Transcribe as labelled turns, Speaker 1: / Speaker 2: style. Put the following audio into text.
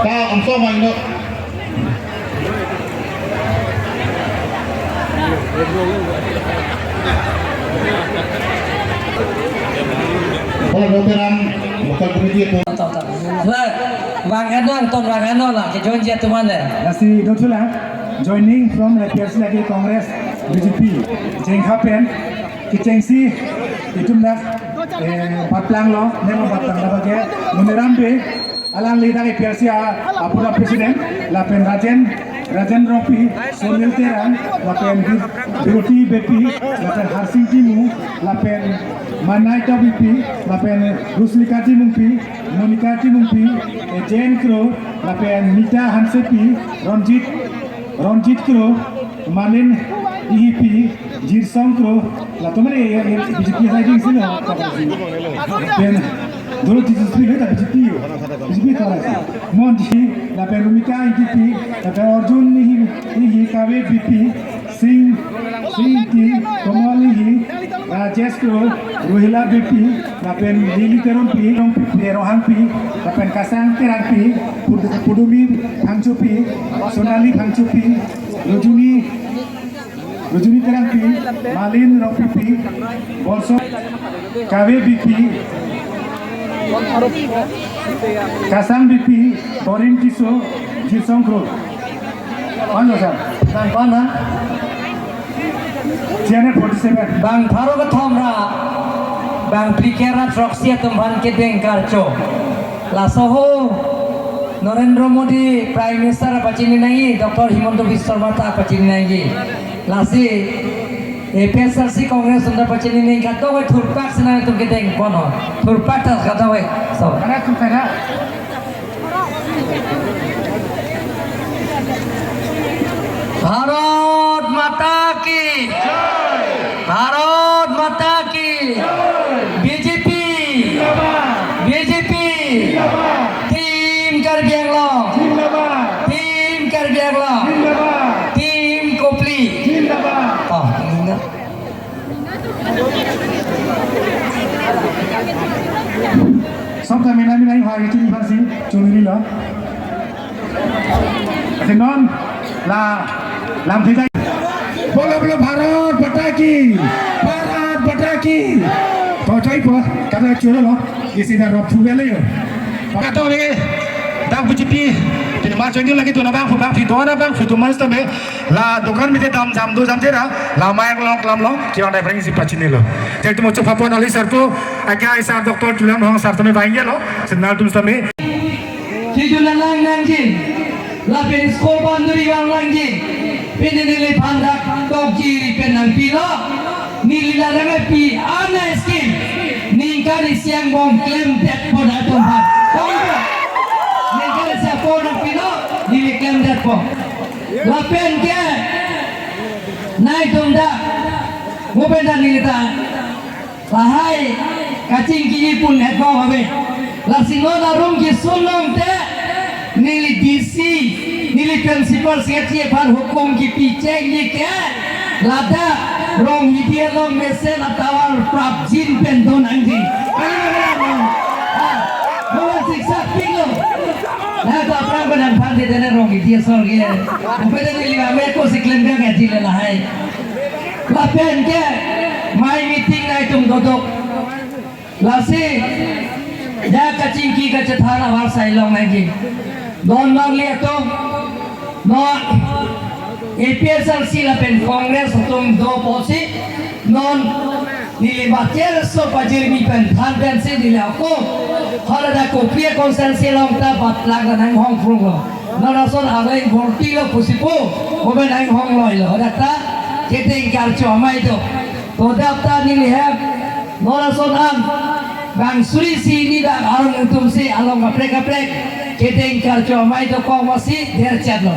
Speaker 1: ta om so mai no kalau dokteran bukan komisi itu
Speaker 2: Wang Anon, Ton Wang Anon lah, join je tu mana?
Speaker 3: Nasi Dotula joining from the PRC lagi Congress BJP. Jeng happen, kicengsi itu nak patlang lo, nemo patlang apa ke? Menerampe, alang lihat ke PRC apura presiden, lapen Rajen Ropi, Sonil Teran, lapen Biroti BP, lapen Harsing Timu, lapen Manaita BP, lapen Ruslika Timumpi, Monika Timumpi, Jane Crow, lapen Mita Hansepi, Ronjit Crow, Malin IHP, Jirsong Crow, la tomare BJP hiding sini lapen dulu tidak speaker tapi BJP kara Monti, lapen Rumika IHP, lapen Arjun IHP, KW BP, Singh Komal IHP, Rajesh Crow, Rohila BP, lapen Lili Terompi, Rohanpi, lapen Kasang Terampi, Pudumi Hangchupi, Sonali Hangchupi, Rojuni Terampi, Malin Ropipi, Bolso, KW BP, Kasang BP, Torin Tiso, Jisong Crow. Ano sir?
Speaker 2: Bang Pana,
Speaker 3: Janet 47.
Speaker 2: Bang Tharo ke Thomra, Bang Prikera Troxia Tumban Kedeng Karcho, La Soho, Narendra Modi, Prime Minister apa Cini nai, Dr. Himanta Biswa Sarma apa Cini nai, Lasi, PSRC Kongres untuk apa Cini nai, kata we Thurpak senang itu Kedeng Pono, Thurpak tas kata we, so.
Speaker 3: Karena tu kena.
Speaker 2: Bharat माता की भारत माता की BJP team Karbi Anglong team Karbi Anglong team Kopli oh ingat
Speaker 3: Sampai mina hari ini masih curi lah. Dengan lam tidak. Bola Bharat Bataki. Kau cai apa? Kata curi loh. Isi dah rob fuel le. Kata ni, dah BJP. Jadi macam ni lagi tu na bang fitu mas tu me. La dukan mite jam 2 jam tera. La main lam long. Kira dah beringi si pacini lo. Jadi tu macam apa nali serpo. Agak isar doktor tulang hong sar tu me bayi lo. Senal tu me.
Speaker 2: Cijulan lang nangjing. Lapin skor banduri wang langjing. Pinili pandak dog jiri penang pilo. Nili larang pi ana skim. Ningkari siang bom klaim that po na tumpat. Ningkari siang po ng pilo. Nili klaim that po. Lapin ke. Nai tumda. Mupenda nilita. Lahai kacing kini pun net po habe. Lasingon arung ki sulong te. Nili DC, nili principal sekretari par hukum ki piche ni ke lada rong hidia long mesen atawal prabjin pendon angji bawa siksa pilo lada prang badan pandi dene rong hidia sol ge upede nili ame ko siklem ga gaji le lahai lapen ke mai meeting nai tum dodok lasi ya kacing ki ka chathana war sai long angji Don lihat tu, non APSRC lapen Kongres tum do posi, non nilibatir so pajirmi pen than se dilako, halada kopia konsensi long ta batlang dan hong frungo, non ason alai borti lo pusipo, oben ang hong loy lo, data kita ingkar cuma itu, to data nilihat, non ason bang suri si ni dah arung utum si along kaprek. Kita ingkar cuma itu kau masih dercet lo.